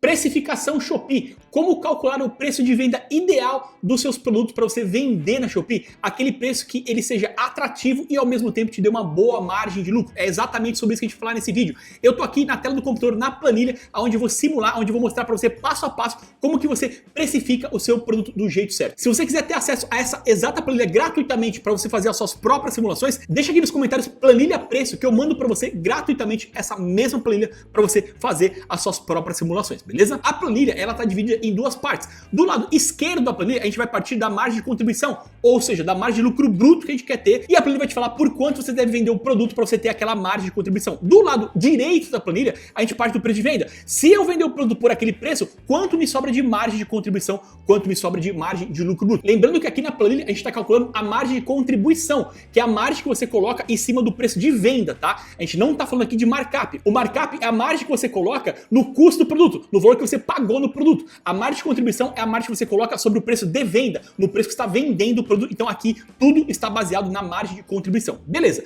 Precificação Shopee. Como calcular o preço de venda ideal dos seus produtos para você vender na Shopee? Aquele preço que ele seja atrativo e ao mesmo tempo te dê uma boa margem de lucro. É exatamente sobre isso que a gente vai falar nesse vídeo. Eu tô aqui na tela do computador, na planilha, onde eu vou simular, onde eu vou mostrar para você passo a passo como que você precifica o seu produto do jeito certo. Se você quiser ter acesso a essa exata planilha gratuitamente para você fazer as suas próprias simulações, deixa aqui nos comentários planilha preço que eu mando para você gratuitamente essa mesma planilha para você fazer as suas próprias simulações. Beleza? A planilha, ela tá dividida em duas partes. Do lado esquerdo da planilha, a gente vai partir da margem de contribuição, ou seja, da margem de lucro bruto que a gente quer ter, e a planilha vai te falar por quanto você deve vender o produto para você ter aquela margem de contribuição. Do lado direito da planilha, a gente parte do preço de venda. Se eu vender o produto por aquele preço, quanto me sobra de margem de contribuição, quanto me sobra de margem de lucro bruto. Lembrando que aqui na planilha a gente está calculando a margem de contribuição, que é a margem que você coloca em cima do preço de venda, tá? A gente não está falando aqui de markup. O markup é a margem que você coloca no custo do produto, no valor que você pagou no produto. A margem de contribuição é a margem que você coloca sobre o preço de venda, no preço que está vendendo o produto. Então aqui tudo está baseado na margem de contribuição. Beleza.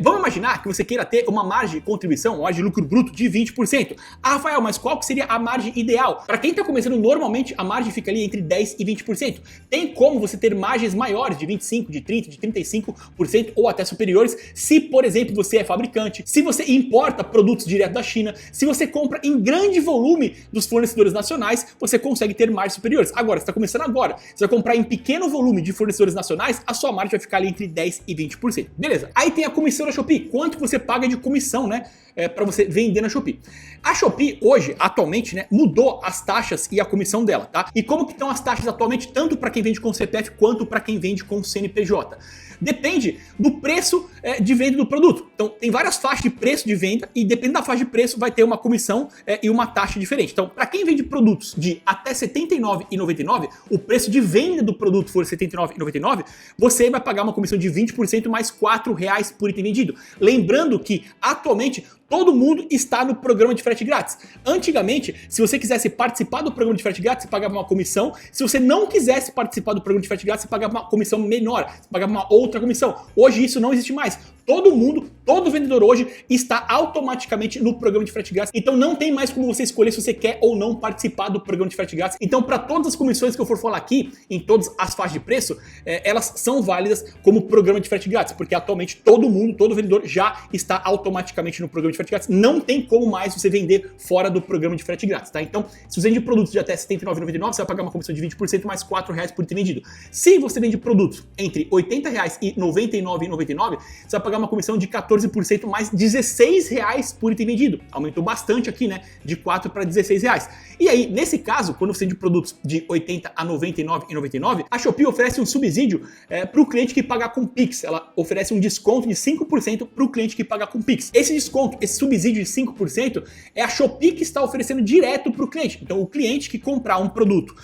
Vamos imaginar que você queira ter uma margem de contribuição, uma margem de lucro bruto de 20%. Ah, Rafael, mas qual que seria a margem ideal? Para quem está começando, normalmente a margem fica ali entre 10% e 20%. Tem como você ter margens maiores de 25%, de 30%, de 35% ou até superiores, se, por exemplo, você é fabricante, se você importa produtos direto da China, se você compra em grande volume dos fornecedores nacionais, você consegue ter margens superiores. Agora, você está começando agora, você vai comprar em pequeno volume de fornecedores nacionais, a sua margem vai ficar ali entre 10% e 20%. Beleza. Aí tem a comissão da Shopee. Quanto você paga de comissão, né? Para você vender na Shopee. A Shopee hoje, atualmente, né, mudou as taxas e a comissão dela, tá? E como que estão as taxas atualmente, tanto para quem vende com CPF quanto para quem vende com CNPJ? Depende do preço de venda do produto. Então, tem várias faixas de preço de venda e dependendo da faixa de preço vai ter uma comissão e uma taxa diferente. Então, para quem vende produtos de até R$ 79,99, o preço de venda do produto for R$ 79,99, você vai pagar uma comissão de 20% mais R$ 4,00 por item vendido. Lembrando que, atualmente, todo mundo está no programa de frete grátis. Antigamente, se você quisesse participar do programa de frete grátis, você pagava uma comissão. Se você não quisesse participar do programa de frete grátis, você pagava uma comissão menor, você pagava uma outra comissão. Hoje isso não existe mais. Todo mundo, todo vendedor hoje está automaticamente no programa de frete grátis. Então não tem mais como você escolher se você quer ou não participar do programa de frete grátis. Então para todas as comissões que eu for falar aqui, em todas as faixas de preço, elas são válidas como programa de frete grátis, porque atualmente todo mundo, todo vendedor já está automaticamente no programa de frete grátis. Não tem como mais você vender fora do programa de frete grátis, tá? Então, se você vende produtos de até R$ 79,99, você vai pagar uma comissão de 20% mais R$ 4,00 por item vendido. Se você vende produtos entre R$ 80,00 e R$ 99,99, você vai pagar uma comissão de 14% mais R$ 16,00 por item vendido. Aumentou bastante aqui, né? De 4 para R$ 16,00. E aí, nesse caso, quando você vende produtos de 80 a R$ 99,99, a Shopee oferece um subsídio para o cliente que pagar com Pix. Ela oferece um desconto de 5% para o cliente que pagar com Pix. Esse desconto, esse subsídio de 5% é a Shopee que está oferecendo direto para o cliente. Então, o cliente que comprar um produto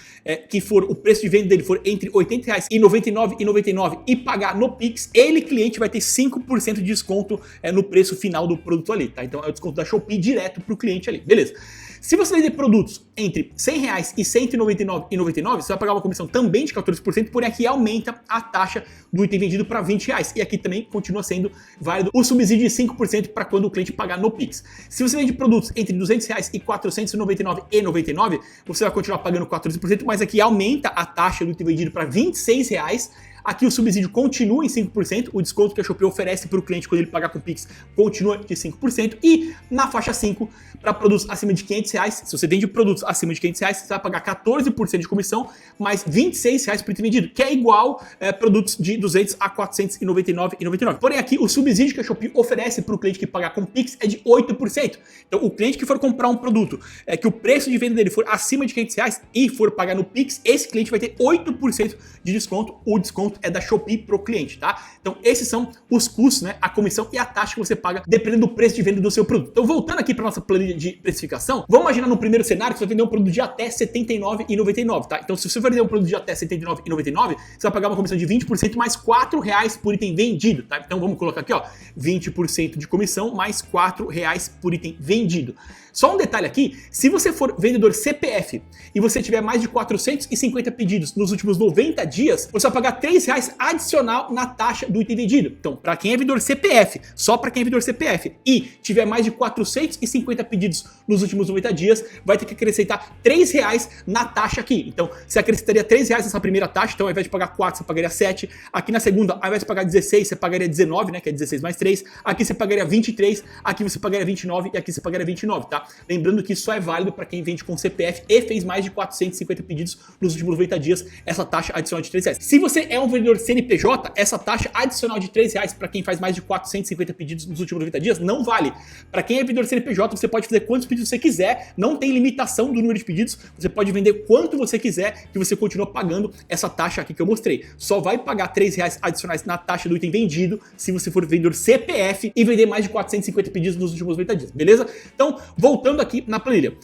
que for o preço de venda dele for entre R$ 80,00 e R$ 99,99 e pagar no Pix, ele, cliente, vai ter 5% de desconto no preço final do produto ali, tá? Então, é o desconto da Shopee direto para o cliente ali, beleza? Se você vender produtos entre R$ 100,00 e R$ 199,99, você vai pagar uma comissão também de 14%, porém aqui aumenta a taxa do item vendido para R$ 20,00. E aqui também continua sendo válido o subsídio de 5% para quando o cliente pagar no Pix. Se você vende produtos entre R$ 200,00 e R$ 499,99, você vai continuar pagando 14%, mas aqui aumenta a taxa do item vendido para R$ 26,00. Aqui o subsídio continua em 5%, o desconto que a Shopee oferece para o cliente quando ele pagar com Pix continua de 5%, e na faixa 5, para produtos acima de R$ 500, se você vende produtos acima de R$ 500, você vai pagar 14% de comissão, mais R$ 26,00 por item vendido, que é igual produtos de 200 a R$ 499,99. Porém aqui o subsídio que a Shopee oferece para o cliente que pagar com Pix é de 8%. Então o cliente que for comprar um produto que o preço de venda dele for acima de R$ 500 e for pagar no Pix, esse cliente vai ter 8% de desconto, o desconto é da Shopee pro cliente, tá? Então esses são os custos, né, a comissão e a taxa que você paga dependendo do preço de venda do seu produto. Então voltando aqui para nossa planilha de precificação, vamos imaginar no primeiro cenário que você vai vender um produto de até R$ 79,99, tá? Então se você for vender um produto de até R$ 79,99, você vai pagar uma comissão de 20% mais R$ 4,00 por item vendido, tá? Então vamos colocar aqui, ó, 20% de comissão mais R$ 4,00 por item vendido. Só um detalhe aqui, se você for vendedor CPF e você tiver mais de 450 pedidos nos últimos 90 dias, você vai pagar R$ R$3 adicional na taxa do item vendido. Então, para quem é vendedor CPF, só para quem é vendedor CPF e tiver mais de 450 pedidos nos últimos 90 dias, vai ter que acrescentar R$3 na taxa aqui. Então, você acrescentaria R$3 nessa primeira taxa, então ao invés de pagar 4, você pagaria 7. Aqui na segunda, ao invés de pagar 16, você pagaria 19, né, que é 16 mais 3. Aqui você pagaria 23, aqui você pagaria 29 e aqui você pagaria 29, tá? Lembrando que isso só é válido para quem vende com CPF e fez mais de 450 pedidos nos últimos 90 dias, essa taxa adicional de R$3. Se você é um vendedor CNPJ, essa taxa adicional de R$3 para quem faz mais de 450 pedidos nos últimos 90 dias não vale. Para quem é vendedor CNPJ, você pode fazer quantos pedidos você quiser, não tem limitação do número de pedidos, você pode vender quanto você quiser que você continua pagando essa taxa aqui que eu mostrei. Só vai pagar R$3 adicionais na taxa do item vendido se você for vendedor CPF e vender mais de 450 pedidos nos últimos 90 dias, beleza? Então, voltando aqui na planilha,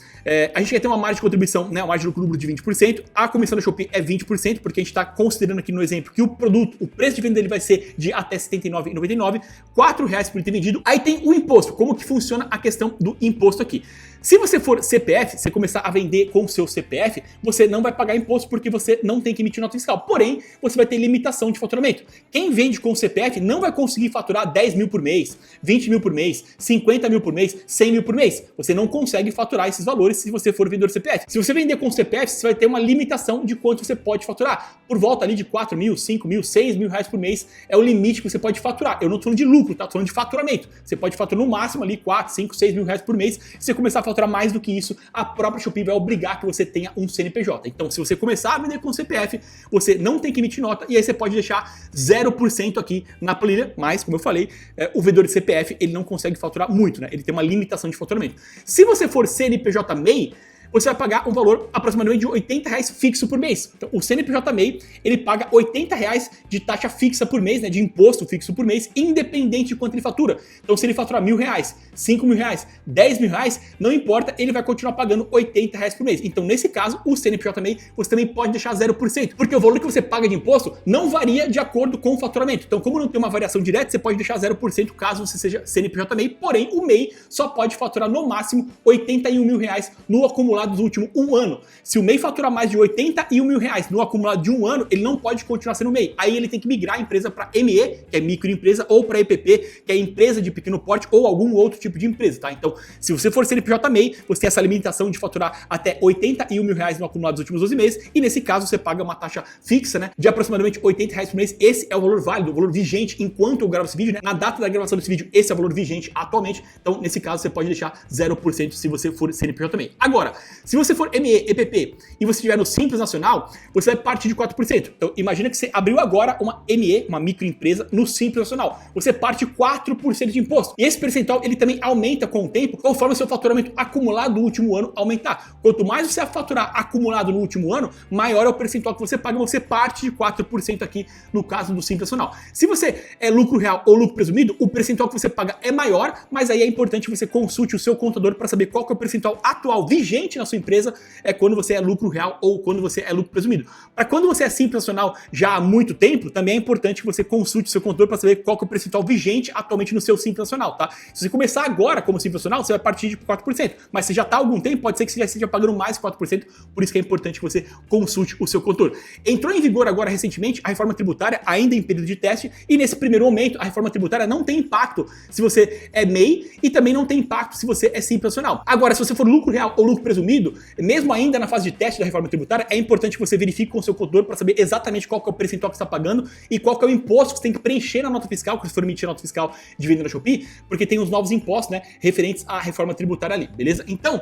a gente quer ter uma margem de contribuição, né, uma margem de lucro de 20%, a comissão da Shopee é 20%, porque a gente está considerando aqui no exemplo que o produto, o preço de venda dele vai ser de até R$ 79,99, R$4 por item vendido. Aí tem o imposto, como que funciona a questão do imposto aqui. Se você for CPF, você começar a vender com o seu CPF, você não vai pagar imposto porque você não tem que emitir nota fiscal. Porém, você vai ter limitação de faturamento. Quem vende com o CPF não vai conseguir faturar 10 mil por mês, 20 mil por mês, 50 mil por mês, 100 mil por mês. Você não consegue faturar esses valores se você for vendedor CPF. Se você vender com o CPF, você vai ter uma limitação de quanto você pode faturar. Por volta ali de 4 mil, 5 mil, 6 mil reais por mês é o limite que você pode faturar. Eu não estou falando de lucro, tá? Estou falando de faturamento. Você pode faturar no máximo ali 4, 5, 6 mil reais por mês. Se você começar a faturar mais do que isso, a própria Shopee vai obrigar que você tenha um CNPJ. Então, se você começar a vender com CPF, você não tem que emitir nota e aí você pode deixar 0% aqui na planilha, mas, como eu falei, o vendedor de CPF, ele não consegue faturar muito, né? Ele tem uma limitação de faturamento. Se você for CNPJ MEI, você vai pagar um valor aproximadamente de R$80 fixo por mês. Então, o CNPJ MEI, ele paga R$80 de taxa fixa por mês, né, de imposto fixo por mês, independente de quanto ele fatura. Então, se ele faturar R$1.000, R$5.000, R$10.000, não importa, ele vai continuar pagando R$80 por mês. Então, nesse caso, o CNPJ MEI, você também pode deixar 0%, porque o valor que você paga de imposto não varia de acordo com o faturamento. Então, como não tem uma variação direta, você pode deixar 0% caso você seja CNPJ MEI, porém, o MEI só pode faturar no máximo R$81 mil no acumulado dos últimos um ano. Se o MEI faturar mais de R$81 mil no acumulado de um ano, ele não pode continuar sendo MEI. Aí ele tem que migrar a empresa para ME, que é microempresa, ou para EPP, que é empresa de pequeno porte, ou algum outro tipo de empresa, tá? Então, se você for CNPJ MEI, você tem essa limitação de faturar até R$81 mil no acumulado dos últimos 12 meses, e nesse caso você paga uma taxa fixa, né, de aproximadamente R$80 por mês. Esse é o valor válido, o valor vigente enquanto eu gravo esse vídeo, né? Na data da gravação desse vídeo, esse é o valor vigente atualmente. Então, nesse caso, você pode deixar 0% se você for CNPJ MEI. Agora, se você for ME, EPP e você estiver no Simples Nacional, você vai partir de 4%. Então, imagina que você abriu agora uma ME, uma microempresa, no Simples Nacional. Você parte 4% de imposto. E esse percentual, ele também aumenta com o tempo, conforme o seu faturamento acumulado no último ano aumentar. Quanto mais você faturar acumulado no último ano, maior é o percentual que você paga. Você parte de 4% aqui no caso do Simples Nacional. Se você é lucro real ou lucro presumido, o percentual que você paga é maior, mas aí é importante que você consulte o seu contador para saber qual que é o percentual atual vigente na sua empresa, é quando você é lucro real ou quando você é lucro presumido. Para quando você é Simples Nacional já há muito tempo, também é importante que você consulte o seu contador para saber qual que é o percentual vigente atualmente no seu Simples Nacional, tá? Se você começar agora como Simples Nacional, você vai partir de 4%, mas se já está há algum tempo, pode ser que você já esteja pagando mais 4%, por isso que é importante que você consulte o seu contador. Entrou em vigor agora recentemente a reforma tributária, ainda em período de teste, e nesse primeiro momento a reforma tributária não tem impacto se você é MEI e também não tem impacto se você é Simples Nacional. Agora, se você for lucro real ou lucro presumido, mesmo ainda na fase de teste da reforma tributária, é importante que você verifique com o seu contador para saber exatamente qual que é o percentual que você está pagando e qual que é o imposto que você tem que preencher na nota fiscal, quando você for emitir a nota fiscal de venda na Shopee, porque tem os novos impostos, né, referentes à reforma tributária ali, beleza? Então,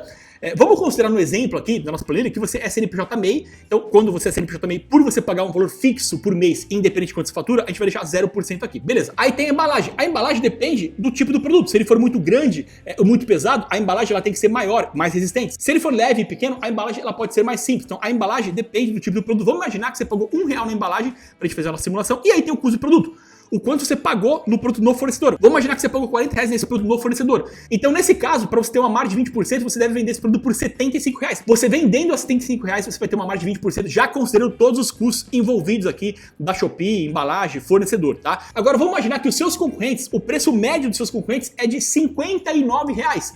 vamos considerar no exemplo aqui da nossa planilha que você é CNPJ MEI. Então, quando você é CNPJ MEI, por você pagar um valor fixo por mês, independente de quanto você fatura, a gente vai deixar 0% aqui, beleza? Aí tem a embalagem. A embalagem depende do tipo do produto. Se ele for muito grande ou muito pesado, a embalagem ela tem que ser maior, mais resistente. Se ele for leve e pequeno, a embalagem ela pode ser mais simples. Então, a embalagem depende do tipo do produto. Vamos imaginar que você pagou R$1 na embalagem para a gente fazer uma simulação, e aí tem o custo do produto. O quanto você pagou no produto no fornecedor. Vamos imaginar que você pagou R$40 nesse produto no fornecedor. Então, nesse caso, para você ter uma margem de 20%, você deve vender esse produto por R$75. Você vendendo a R$75, você vai ter uma margem de 20%, já considerando todos os custos envolvidos aqui da Shopee, embalagem, fornecedor, tá? Agora, vamos imaginar que os seus concorrentes, o preço médio dos seus concorrentes é de R$59.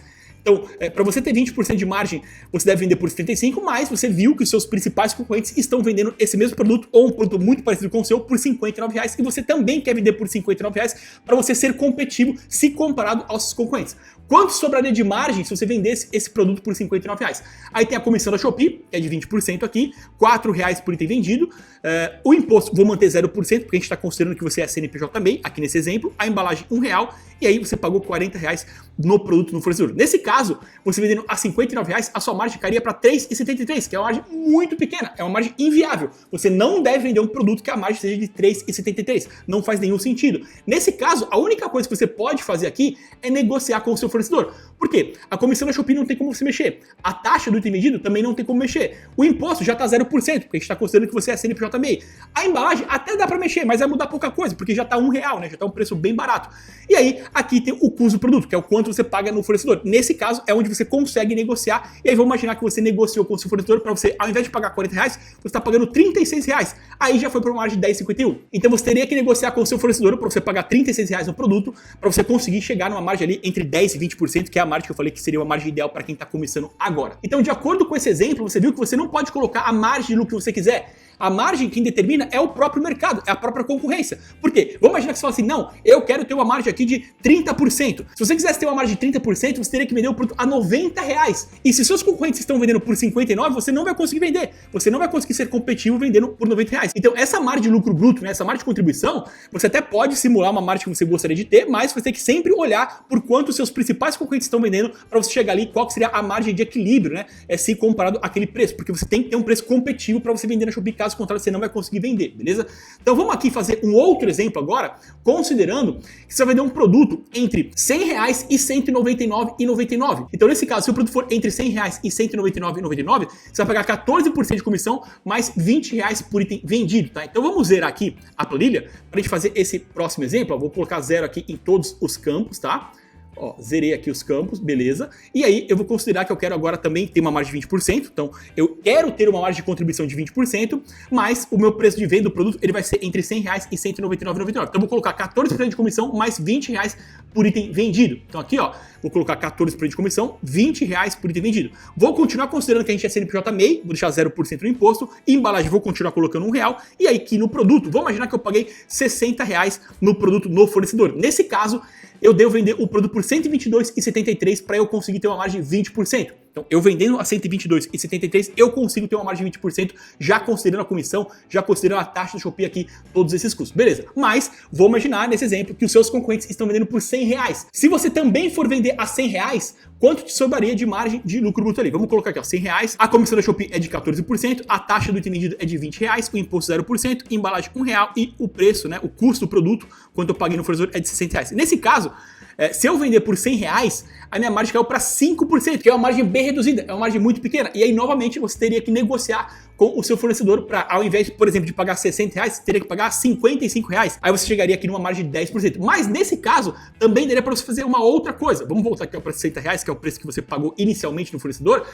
Então, para você ter 20% de margem, você deve vender por 75, mas você viu que os seus principais concorrentes estão vendendo esse mesmo produto ou um produto muito parecido com o seu por R$59 e você também quer vender por R$59 para você ser competitivo se comparado aos seus concorrentes. Quanto sobraria de margem se você vendesse esse produto por R$59? Aí tem a comissão da Shopee, que é de 20% aqui, R$4 por item vendido. O imposto, vou manter 0%, porque a gente está considerando que você é CNPJ também, aqui nesse exemplo. A embalagem R$1, e aí você pagou R$40 no produto no fornecedor. Nesse caso, você vendendo a R$59, a sua margem cairia para R$3,73, que é uma margem muito pequena, é uma margem inviável. Você não deve vender um produto que a margem seja de R$3,73, não faz nenhum sentido. Nesse caso, a única coisa que você pode fazer aqui é negociar com o seu fornecedor. Por quê? A comissão da Shopee não tem como você mexer. A taxa do item vendido também não tem como mexer. O imposto já está 0%, porque a gente está considerando que você é CNPJ MEI. A embalagem até dá para mexer, mas vai mudar pouca coisa, porque já está R$1, né? Já está um preço bem barato. E aí, aqui tem o custo do produto, que é o quanto você paga no fornecedor. Nesse caso, é onde você consegue negociar. E aí, vamos imaginar que você negociou com o seu fornecedor para você, ao invés de pagar R$40, você está pagando R$36. Aí já foi para uma margem de 10,51. Então você teria que negociar com o seu fornecedor para você pagar R$36 no produto, para você conseguir chegar numa margem ali entre 10% e 20%, que é a margem que eu falei que seria uma margem ideal para quem está começando agora. Então, de acordo com esse exemplo, você viu que você não pode colocar a margem de lucro que você quiser. A margem quem determina é o próprio mercado, é a própria concorrência. Por quê? Vamos imaginar que você fala assim, não, eu quero ter uma margem aqui de 30%. Se você quisesse ter uma margem de 30%, você teria que vender o produto a R$90. E se seus concorrentes estão vendendo por 59, você não vai conseguir vender. Você não vai conseguir ser competitivo vendendo por R$90. Então, essa margem de lucro bruto, né, essa margem de contribuição, você até pode simular uma margem que você gostaria de ter, mas você tem que sempre olhar por quanto os seus principais concorrentes estão vendendo para você chegar ali qual que seria a margem de equilíbrio, né? Se comparado àquele preço, porque você tem que ter um preço competitivo para você vender na Shopee, caso contrário você não vai conseguir vender, beleza? Então vamos aqui fazer um outro exemplo agora, considerando que você vai vender um produto entre R$100 e R$199,99. Então nesse caso, se o produto for entre R$100 e R$199,99, você vai pagar 14% de comissão, mais R$20 por item vendido, tá? Então vamos zerar aqui a planilha para a gente fazer esse próximo exemplo. Ó, vou colocar 0 aqui em todos os campos, tá? Ó, zerei aqui os campos, beleza. E aí eu vou considerar que eu quero agora também ter uma margem de 20%. Então eu quero ter uma margem de contribuição de 20%, mas o meu preço de venda do produto ele vai ser entre R$100 e R$199,99. Então eu vou colocar 14% de comissão mais R$20 por item vendido. Então aqui, ó, vou colocar 14% de comissão, R$20 por item vendido. Vou continuar considerando que a gente é CNPJ MEI, vou deixar 0% no imposto. Embalagem vou continuar colocando R$1. E aí aqui no produto, vamos imaginar que eu paguei R$60 no produto no fornecedor. Nesse caso, eu devo vender o produto por R$122,73 para eu conseguir ter uma margem de 20%. Então, eu vendendo a R$122,73, eu consigo ter uma margem de 20%, já considerando a comissão, já considerando a taxa do Shopee aqui, todos esses custos. Beleza, mas vou imaginar nesse exemplo que os seus concorrentes estão vendendo por R$100. Se você também for vender a R$100, quanto te sobraria de margem de lucro bruto ali? Vamos colocar aqui, ó, R$100, a comissão da Shopee é de 14%, a taxa do item vendido é de R$20, o imposto 0%, embalagem R$1 e o preço, né, o custo do produto, quanto eu paguei no fornecedor é de R$60. Nesse caso, se eu vender por R$100, a minha margem caiu para 5%, que é uma margem bem reduzida, é uma margem muito pequena. E aí, novamente, você teria que negociar com o seu fornecedor para, ao invés, por exemplo, de pagar R$60, você teria que pagar R$55. Aí você chegaria aqui numa margem de 10%. Mas nesse caso, também daria para você fazer uma outra coisa. Vamos voltar aqui para R$60, que é o preço que você pagou inicialmente no fornecedor.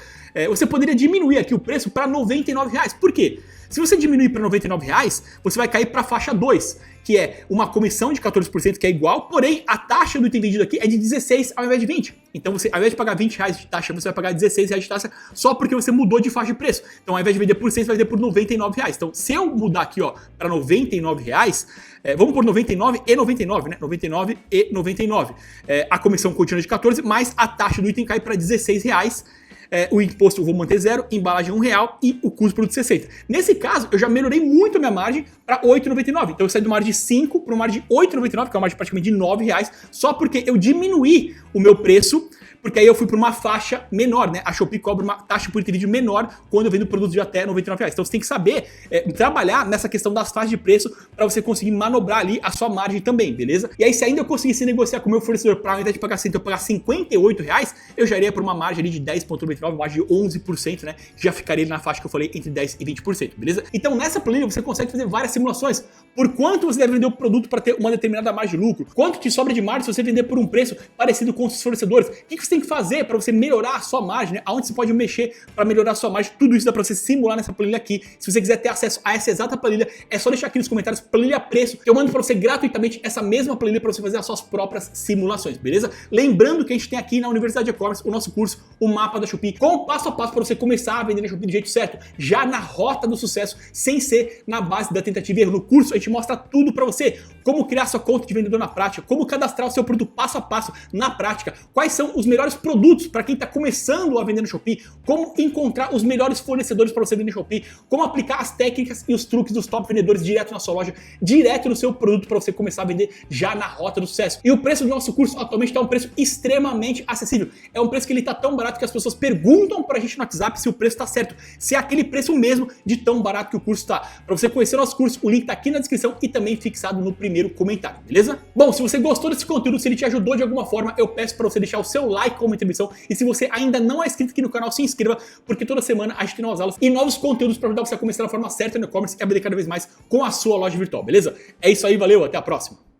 Você poderia diminuir aqui o preço para R$99. Por quê? Se você diminuir para R$99, você vai cair para a faixa 2, que é uma comissão de 14%, que é igual, porém a taxa do item vendido aqui é de 16 ao invés de 20. Então você, ao invés de pagar R$20 de taxa, você vai pagar R$16 de taxa só porque você mudou de faixa de preço. Então ao invés de vender por 100, você vai vender por R$99. Então se eu mudar aqui, ó, para R$99, vamos por 99 e 99, né? 99 e 99. A comissão continua de 14, mas a taxa do item cai para R$16. O imposto eu vou manter 0, embalagem R$1 e o custo do produto 60. Nesse caso, eu já melhorei muito a minha margem para R$8,99. Então eu saí de uma margem de 5 para uma margem de R$8,99, que é uma margem praticamente de R$9, só porque eu diminuí o meu preço, porque aí eu fui para uma faixa menor, né? A Shopee cobra uma taxa por item vendido menor quando eu vendo produtos de até R$99. Então você tem que saber trabalhar nessa questão das faixas de preço para você conseguir manobrar ali a sua margem também, beleza? E aí se ainda eu conseguisse negociar com o meu fornecedor para, ao invés de pagar 100, eu pagar R$58, eu já iria para uma margem ali de 10,99, margem de 11%, né? Que já ficaria na faixa que eu falei entre 10% e 20%, beleza? Então nessa planilha você consegue fazer várias simulações. Por quanto você deve vender o produto para ter uma determinada margem de lucro? Quanto te sobra de margem se você vender por um preço parecido com os seus fornecedores? O que você tem que fazer para você melhorar a sua margem, né? Aonde você pode mexer para melhorar a sua margem, tudo isso dá para você simular nessa planilha aqui. Se você quiser ter acesso a essa exata planilha, é só deixar aqui nos comentários planilha preço, que eu mando para você gratuitamente essa mesma planilha para você fazer as suas próprias simulações, beleza? Lembrando que a gente tem aqui na Universidade de E-Commerce o nosso curso, o Mapa da Shopee, com o passo a passo para você começar a vender na Shopee do jeito certo, já na rota do sucesso, sem ser na base da tentativa e erro. No curso a gente mostra tudo para você, como criar sua conta de vendedor na prática, como cadastrar o seu produto passo a passo na prática, quais são os melhores produtos para quem está começando a vender no Shopee, como encontrar os melhores fornecedores para você vender no Shopee, como aplicar as técnicas e os truques dos top vendedores direto na sua loja, direto no seu produto para você começar a vender já na rota do sucesso. E o preço do nosso curso atualmente está um preço extremamente acessível. É um preço que ele está tão barato que as pessoas perguntam pra gente no WhatsApp se o preço está certo, se é aquele preço mesmo de tão barato que o curso está. Para você conhecer o nosso curso, o link está aqui na descrição e também fixado no primeiro comentário, beleza? Bom, se você gostou desse conteúdo, se ele te ajudou de alguma forma, eu peço para você deixar o seu like como contribuição, e se você ainda não é inscrito aqui no canal, se inscreva, porque toda semana a gente tem novas aulas e novos conteúdos para ajudar você a começar da forma certa no e-commerce e a vender cada vez mais com a sua loja virtual, beleza? É isso aí, valeu, até a próxima!